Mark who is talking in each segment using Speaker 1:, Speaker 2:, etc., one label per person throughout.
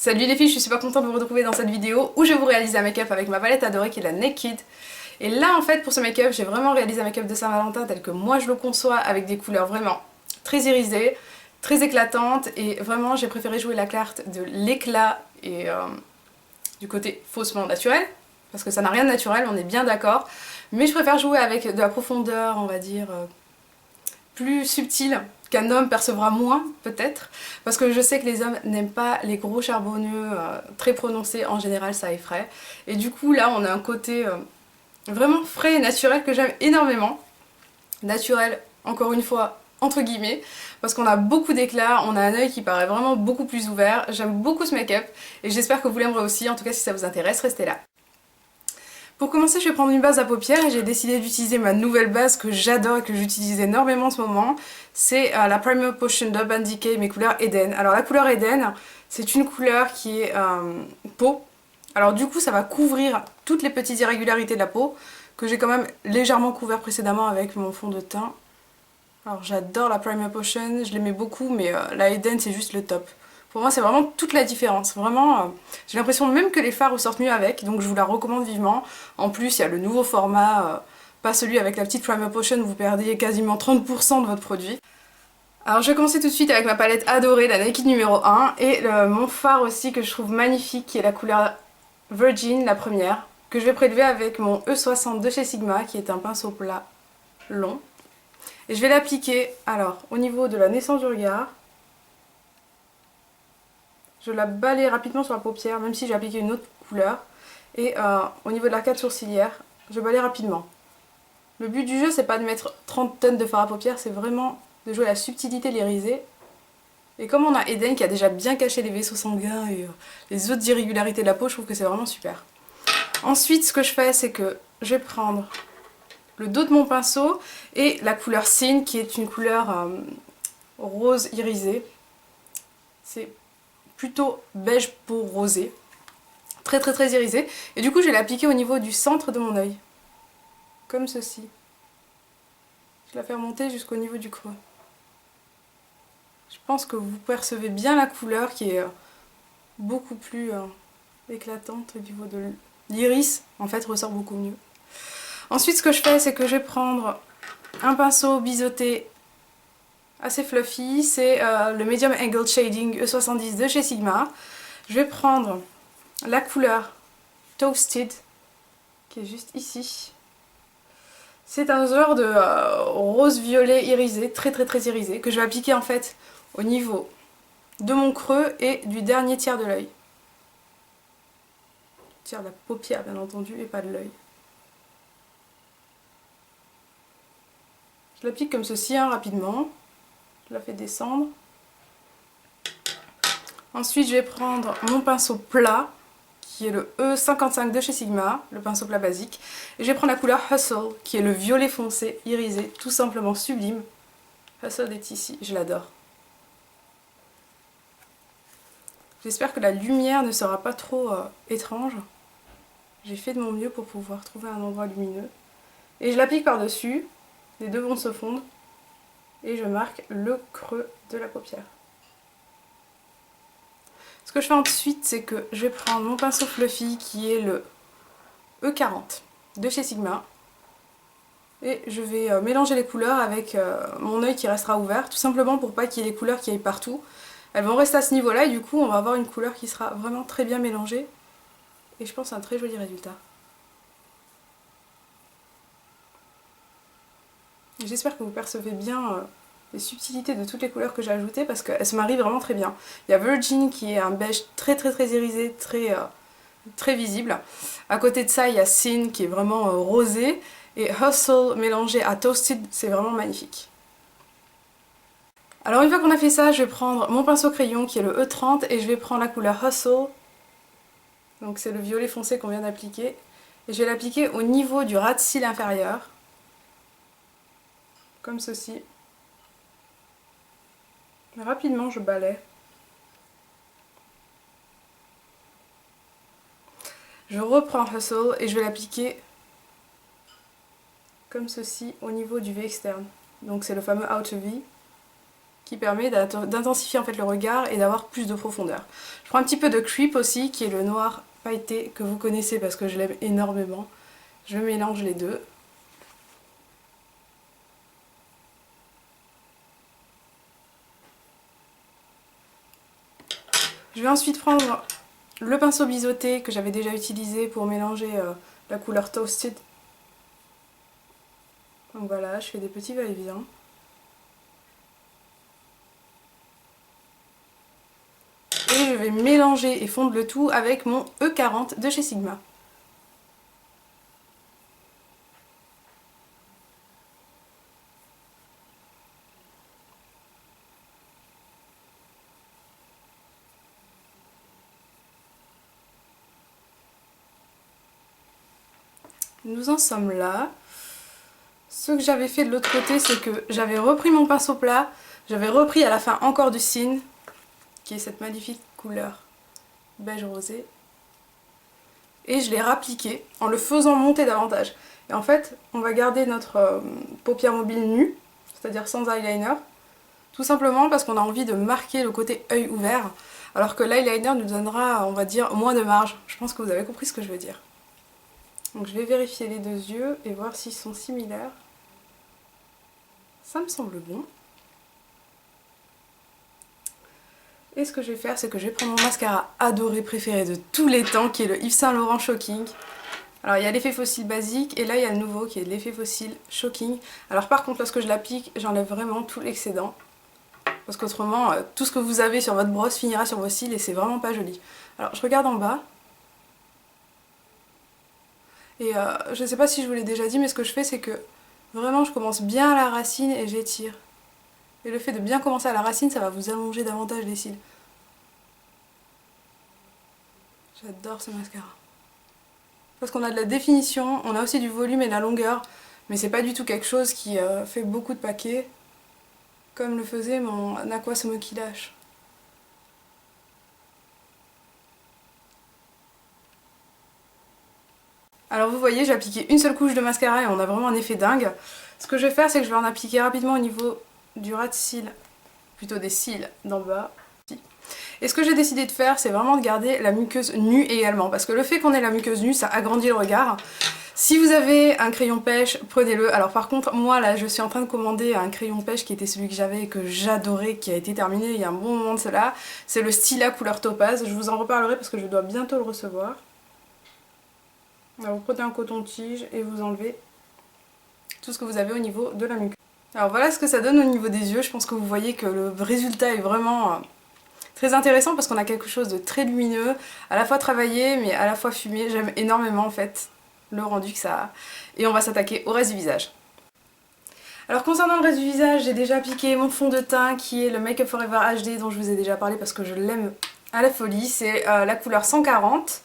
Speaker 1: Salut les filles, je suis super contente de vous retrouver dans cette vidéo où je vais vous réaliser un make-up avec ma palette adorée qui est la Naked. Et là en fait pour ce make-up j'ai vraiment réalisé un make-up de Saint-Valentin tel que moi je le conçois, avec des couleurs vraiment très irisées, très éclatantes, et vraiment j'ai préféré jouer la carte de l'éclat et du côté faussement naturel, parce que ça n'a rien de naturel, on est bien d'accord, mais je préfère jouer avec de la profondeur, on va dire, plus subtile, qu'un homme percevra moins peut-être, parce que je sais que les hommes n'aiment pas les gros charbonneux très prononcés, en général ça effraie, et du coup là on a un côté vraiment frais et naturel que j'aime énormément. Naturel, encore une fois, entre guillemets, parce qu'on a beaucoup d'éclat, on a un œil qui paraît vraiment beaucoup plus ouvert. J'aime beaucoup ce make-up et j'espère que vous l'aimerez aussi. En tout cas, si ça vous intéresse, restez là. Pour commencer, je vais prendre une base à paupières et j'ai décidé d'utiliser ma nouvelle base que j'adore et que j'utilise énormément en ce moment. C'est la Primer Potion d'Urban Decay, mes couleurs Eden. Alors la couleur Eden, c'est une couleur qui est peau. Alors du coup, ça va couvrir toutes les petites irrégularités de la peau, que j'ai quand même légèrement couvert précédemment avec mon fond de teint. Alors j'adore la Primer Potion, je l'aimais beaucoup, mais la Eden c'est juste le top. Pour moi c'est vraiment toute la différence, vraiment j'ai l'impression même que les fards ressortent mieux avec, donc je vous la recommande vivement. En plus il y a le nouveau format, pas celui avec la petite Primer Potion où vous perdez quasiment 30% de votre produit. Alors je vais commencer tout de suite avec ma palette adorée, la Naked numéro 1, et mon fard aussi que je trouve magnifique, qui est la couleur Virgin, la première, que je vais prélever avec mon E60 de chez Sigma, qui est un pinceau plat long. Et je vais l'appliquer, alors, au niveau de la naissance du regard. Je la balaye rapidement sur la paupière, même si j'ai appliqué une autre couleur. Et au niveau de l'arcade sourcilière, je balaye rapidement. Le but du jeu, c'est pas de mettre 30 tonnes de fard à paupières, c'est vraiment de jouer la subtilité, l'irisé. Et comme on a Eden qui a déjà bien caché les vaisseaux sanguins et les autres irrégularités de la peau, je trouve que c'est vraiment super. Ensuite, ce que je fais, c'est que je vais prendre le dos de mon pinceau et la couleur Sin, qui est une couleur rose irisé. C'est plutôt beige peau rosé, très très très irisé. Et du coup je vais l'appliquer au niveau du centre de mon œil, comme ceci. Je la fais remonter jusqu'au niveau du creux. Je pense que vous percevez bien la couleur qui est beaucoup plus éclatante au niveau de l'iris, en fait ressort beaucoup mieux. Ensuite ce que je fais, c'est que je vais prendre un pinceau biseauté assez fluffy, c'est le Medium Angled Shading E70 de chez Sigma. Je vais prendre la couleur Toasted, qui est juste ici. C'est un genre de rose-violet irisé, très très très irisé, que je vais appliquer en fait au niveau de mon creux et du dernier tiers de l'œil. Tiers de la paupière bien entendu, et pas de l'œil. Je l'applique comme ceci, hein, rapidement. Je la fais descendre. Ensuite, je vais prendre mon pinceau plat, qui est le E55 de chez Sigma, le pinceau plat basique. Et je vais prendre la couleur Hustle, qui est le violet foncé, irisé, tout simplement sublime. Hustle est ici, je l'adore. J'espère que la lumière ne sera pas trop étrange. J'ai fait de mon mieux pour pouvoir trouver un endroit lumineux. Et je l'applique par-dessus, les deux vont se fondre. Et je marque le creux de la paupière. Ce que je fais ensuite, c'est que je vais prendre mon pinceau fluffy qui est le E40 de chez Sigma. Et je vais mélanger les couleurs avec mon œil qui restera ouvert, tout simplement pour pas qu'il y ait les couleurs qui aillent partout. Elles vont rester à ce niveau-là et du coup on va avoir une couleur qui sera vraiment très bien mélangée. Et je pense à un très joli résultat. J'espère que vous percevez bien les subtilités de toutes les couleurs que j'ai ajoutées parce qu'elles se marient vraiment très bien. Il y a Virgin qui est un beige très très très irisé, très visible. À côté de ça, il y a Sin qui est vraiment rosé. Et Hustle mélangé à Toasted, c'est vraiment magnifique. Alors une fois qu'on a fait ça, je vais prendre mon pinceau crayon qui est le E30 et je vais prendre la couleur Hustle. Donc c'est le violet foncé qu'on vient d'appliquer. Et je vais l'appliquer au niveau du ras de cils inférieur. Comme ceci. Rapidement, je balaie. Je reprends Hustle et je vais l'appliquer comme ceci au niveau du V externe. Donc c'est le fameux Outer V. qui permet d'intensifier en fait le regard et d'avoir plus de profondeur. Je prends un petit peu de Creep aussi, qui est le noir pailleté que vous connaissez parce que je l'aime énormément. Je mélange les deux. Je vais ensuite prendre le pinceau biseauté que j'avais déjà utilisé pour mélanger la couleur Toasted. Donc voilà, je fais des petits va-et-vient. Et je vais mélanger et fondre le tout avec mon E40 de chez Sigma. Nous en sommes là. Ce que j'avais fait de l'autre côté, c'est que j'avais repris mon pinceau plat, j'avais repris à la fin encore du Sin, qui est cette magnifique couleur beige rosé, et je l'ai rappliqué en le faisant monter davantage. Et en fait, on va garder notre paupière mobile nue, c'est-à-dire sans eyeliner, tout simplement parce qu'on a envie de marquer le côté œil ouvert, alors que l'eyeliner nous donnera, on va dire, moins de marge. Je pense que vous avez compris ce que je veux dire. Donc je vais vérifier les deux yeux et voir s'ils sont similaires. Ça me semble bon. Et ce que je vais faire, c'est que je vais prendre mon mascara adoré préféré de tous les temps, qui est le Yves Saint Laurent Shocking. Alors il y a l'effet fossile basique, et là il y a le nouveau qui est l'effet fossile Shocking. Alors par contre, lorsque je l'applique, j'enlève vraiment tout l'excédent. Parce qu'autrement, tout ce que vous avez sur votre brosse finira sur vos cils et c'est vraiment pas joli. Alors je regarde en bas. Et je sais pas si je vous l'ai déjà dit, mais ce que je fais, c'est que vraiment je commence bien à la racine et j'étire. Et le fait de bien commencer à la racine, ça va vous allonger davantage les cils. J'adore ce mascara. Parce qu'on a de la définition, on a aussi du volume et de la longueur, mais c'est pas du tout quelque chose qui fait beaucoup de paquets, comme le faisait mon Aqua Smoky Lash. Alors vous voyez, j'ai appliqué une seule couche de mascara et on a vraiment un effet dingue. Ce que je vais faire, c'est que je vais en appliquer rapidement au niveau du ras de cils, plutôt des cils d'en bas. Et ce que j'ai décidé de faire, c'est vraiment de garder la muqueuse nue également, parce que le fait qu'on ait la muqueuse nue, ça agrandit le regard. Si vous avez un crayon pêche, prenez-le. Alors par contre, moi là, je suis en train de commander un crayon pêche qui était celui que j'avais et que j'adorais, qui a été terminé il y a un bon moment de cela. C'est le Stila couleur topaz. Je vous en reparlerai parce que je dois bientôt le recevoir. Alors vous prenez un coton-tige et vous enlevez tout ce que vous avez au niveau de la muqueuse. Alors voilà ce que ça donne au niveau des yeux. Je pense que vous voyez que le résultat est vraiment très intéressant parce qu'on a quelque chose de très lumineux, à la fois travaillé mais à la fois fumé. J'aime énormément en fait le rendu que ça a. Et on va s'attaquer au reste du visage. Alors concernant le reste du visage, j'ai déjà appliqué mon fond de teint qui est le Make Up For Ever HD dont je vous ai déjà parlé parce que je l'aime à la folie. C'est la couleur 140.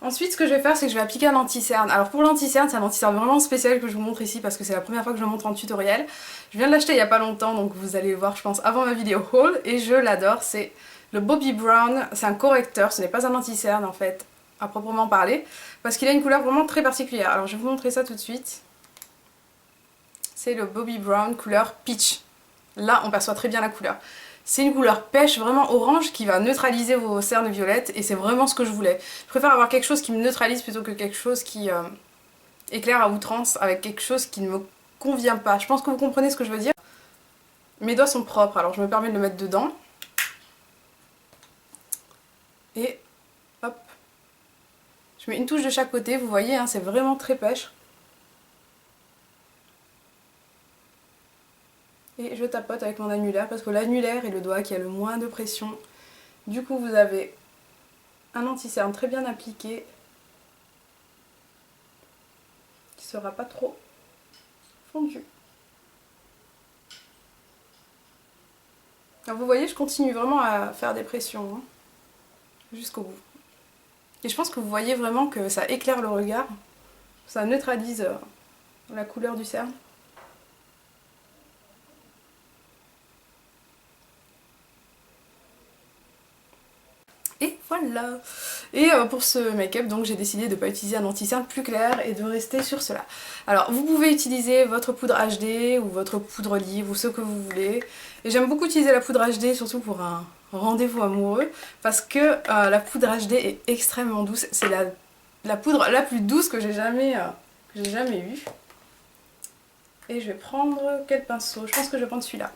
Speaker 1: Ensuite, ce que je vais faire, c'est que je vais appliquer un anti-cerne. Alors pour l'anti-cerne, c'est un anti-cerne vraiment spécial que je vous montre ici parce que c'est la première fois que je le montre en tutoriel. Je viens de l'acheter il n'y a pas longtemps, donc vous allez le voir, je pense, avant ma vidéo haul. Et je l'adore, c'est le Bobbi Brown. C'est un correcteur, ce n'est pas un anti-cerne en fait, à proprement parler, parce qu'il a une couleur vraiment très particulière. Alors je vais vous montrer ça tout de suite. C'est le Bobbi Brown couleur Peach. Là, on perçoit très bien la couleur. C'est une couleur pêche vraiment orange qui va neutraliser vos cernes violettes et c'est vraiment ce que je voulais. Je préfère avoir quelque chose qui me neutralise plutôt que quelque chose qui éclaire à outrance avec quelque chose qui ne me convient pas. Je pense que vous comprenez ce que je veux dire. Mes doigts sont propres, alors je me permets de le mettre dedans. Et hop. Je mets une touche de chaque côté, vous voyez, hein, c'est vraiment très pêche. Et je tapote avec mon annulaire parce que l'annulaire est le doigt qui a le moins de pression. Du coup vous avez un anti-cerne très bien appliqué qui ne sera pas trop fondu. Alors vous voyez, je continue vraiment à faire des pressions hein, jusqu'au bout. Et je pense que vous voyez vraiment que ça éclaire le regard, ça neutralise la couleur du cerne. Et voilà. Et pour ce make-up, donc j'ai décidé de ne pas utiliser un anti-cerne plus clair et de rester sur cela. Alors vous pouvez utiliser votre poudre HD ou votre poudre livre ou ce que vous voulez. Et j'aime beaucoup utiliser la poudre HD, surtout pour un rendez-vous amoureux, parce que la poudre HD est extrêmement douce. C'est la poudre la plus douce que j'ai jamais eue. Et je vais prendre quel pinceau? Je pense que je vais prendre celui-là.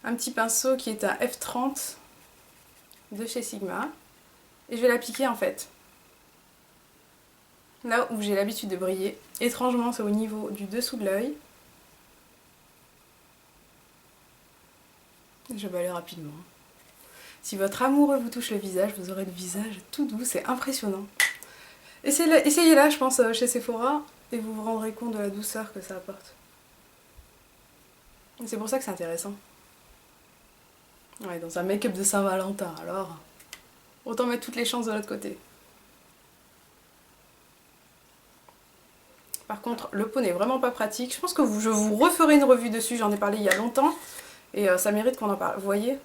Speaker 1: Un petit pinceau qui est un F30 de chez Sigma. Et je vais l'appliquer en fait là où j'ai l'habitude de briller. Étrangement, c'est au niveau du dessous de l'œil. Je vais aller rapidement. Si votre amoureux vous touche le visage, vous aurez le visage tout doux, c'est impressionnant. Essayez-la, je pense, chez Sephora, et vous vous rendrez compte de la douceur que ça apporte. C'est pour ça que c'est intéressant. Ouais, dans un make-up de Saint-Valentin, alors autant mettre toutes les chances de l'autre côté. Par contre, le pot n'est vraiment pas pratique. Je pense que je vous referai une revue dessus, j'en ai parlé il y a longtemps. Et ça mérite qu'on en parle. Vous voyez,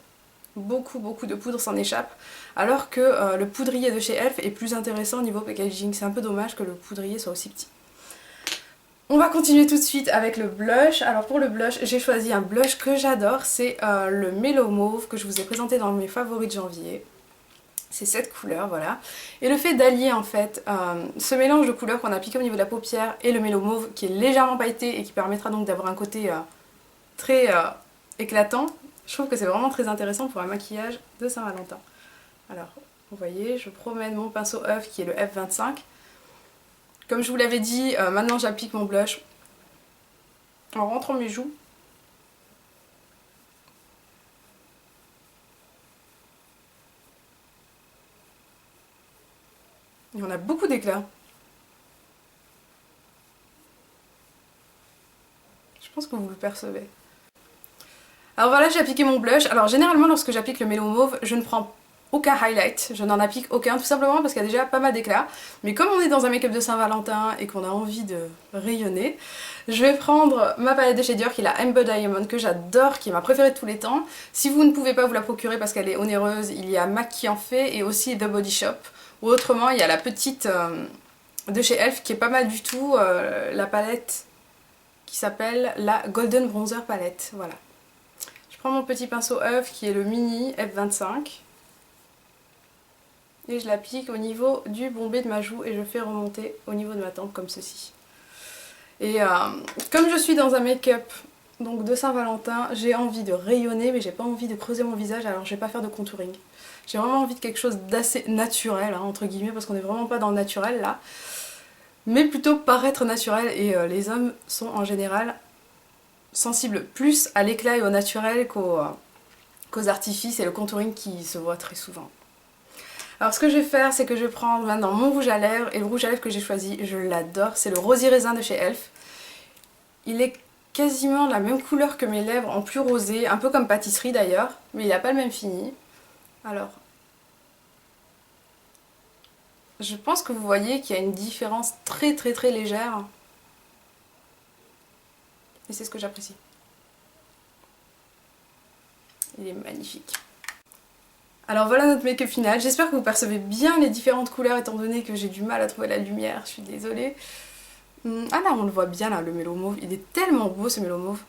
Speaker 1: beaucoup de poudre s'en échappe. Alors que le poudrier de chez Elf est plus intéressant au niveau packaging. C'est un peu dommage que le poudrier soit aussi petit. On va continuer tout de suite avec le blush. Alors pour le blush, j'ai choisi un blush que j'adore. C'est le Mellow Mauve que je vous ai présenté dans mes favoris de janvier. C'est cette couleur, voilà. Et le fait d'allier en fait ce mélange de couleurs qu'on a appliqué au niveau de la paupière et le Mellow Mauve qui est légèrement pailleté et qui permettra donc d'avoir un côté très éclatant, je trouve que c'est vraiment très intéressant pour un maquillage de Saint-Valentin. Alors, vous voyez, je promène mon pinceau œuf qui est le F25. Comme je vous l'avais dit, maintenant j'applique mon blush en rentrant mes joues. Et on a beaucoup d'éclat. Je pense que vous le percevez. Alors voilà, j'ai appliqué mon blush. Alors généralement lorsque j'applique le Mellow Mauve, je ne prends aucun highlight, je n'en applique aucun, tout simplement parce qu'il y a déjà pas mal d'éclat. Mais comme on est dans un make-up de Saint-Valentin et qu'on a envie de rayonner, je vais prendre ma palette de chez Dior qui est la Amber Diamond que j'adore, qui est ma préférée de tous les temps. Si vous ne pouvez pas vous la procurer parce qu'elle est onéreuse, il y a MAC qui en fait et aussi The Body Shop. Ou autrement, il y a la petite de chez Elf qui est pas mal du tout, la palette qui s'appelle la Golden Bronzer Palette, voilà. Je prends mon petit pinceau œuf qui est le mini F25 et je l'applique au niveau du bombé de ma joue et je fais remonter au niveau de ma tempe comme ceci. Et comme je suis dans un make-up donc de Saint-Valentin, j'ai envie de rayonner mais j'ai pas envie de creuser mon visage, alors je vais pas faire de contouring. J'ai vraiment envie de quelque chose d'assez naturel, hein, entre guillemets, parce qu'on n'est vraiment pas dans le naturel là. Mais plutôt paraître naturel et les hommes sont en général sensibles plus à l'éclat et au naturel qu'aux artifices et le contouring qui se voit très souvent. Alors ce que je vais faire, c'est que je vais prendre maintenant mon rouge à lèvres, et le rouge à lèvres que j'ai choisi, je l'adore, c'est le Rosy Raisin de chez Elf. Il est quasiment de la même couleur que mes lèvres, en plus rosé, un peu comme pâtisserie d'ailleurs, mais il n'a pas le même fini. Alors, je pense que vous voyez qu'il y a une différence très légère. Et c'est ce que j'apprécie. Il est magnifique. Alors voilà notre make-up final. J'espère que vous percevez bien les différentes couleurs étant donné que j'ai du mal à trouver la lumière. Je suis désolée. Ah là, on le voit bien là, le Mellow Mauve. Il est tellement beau ce Mellow Mauve.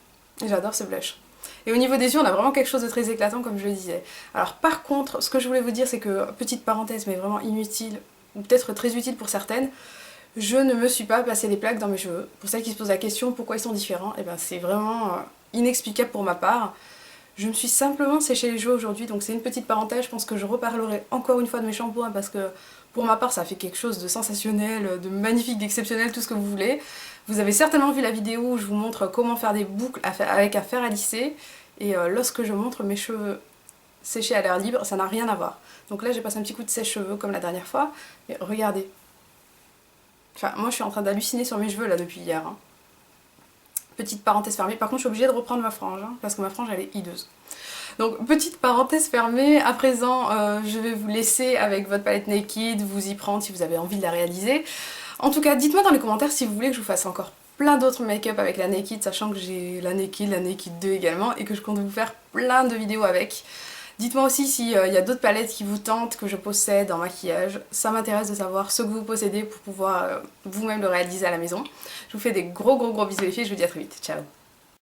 Speaker 1: J'adore ce blush. Et au niveau des yeux, on a vraiment quelque chose de très éclatant comme je le disais. Alors par contre, ce que je voulais vous dire, c'est que, petite parenthèse mais vraiment inutile, ou peut-être très utile pour certaines, je ne me suis pas passé des plaques dans mes cheveux. Pour celles qui se posent la question pourquoi ils sont différents, et ben c'est vraiment inexplicable pour ma part. Je me suis simplement séché les cheveux aujourd'hui, donc c'est une petite parenthèse. Je pense que je reparlerai encore une fois de mes shampoings parce que pour ma part ça fait quelque chose de sensationnel, de magnifique, d'exceptionnel, tout ce que vous voulez. Vous avez certainement vu la vidéo où je vous montre comment faire des boucles avec un fer à lisser. Et lorsque je montre mes cheveux séchés à l'air libre, ça n'a rien à voir. Donc là j'ai passé un petit coup de sèche-cheveux comme la dernière fois. Mais regardez. Enfin moi je suis en train d'halluciner sur mes cheveux là depuis hier. Hein. Petite parenthèse fermée. Par contre je suis obligée de reprendre ma frange, hein, parce que ma frange elle est hideuse. Donc petite parenthèse fermée, à présent je vais vous laisser avec votre palette Naked, vous y prendre si vous avez envie de la réaliser. En tout cas dites-moi dans les commentaires si vous voulez que je vous fasse encore plein d'autres make-up avec la Naked, sachant que j'ai la Naked 2 également et que je compte vous faire plein de vidéos avec. Dites-moi aussi s'il y a d'autres palettes qui vous tentent, que je possède en maquillage. Ça m'intéresse de savoir ce que vous possédez pour pouvoir vous-même le réaliser à la maison. Je vous fais des gros bisous les filles, je vous dis à très vite. Ciao!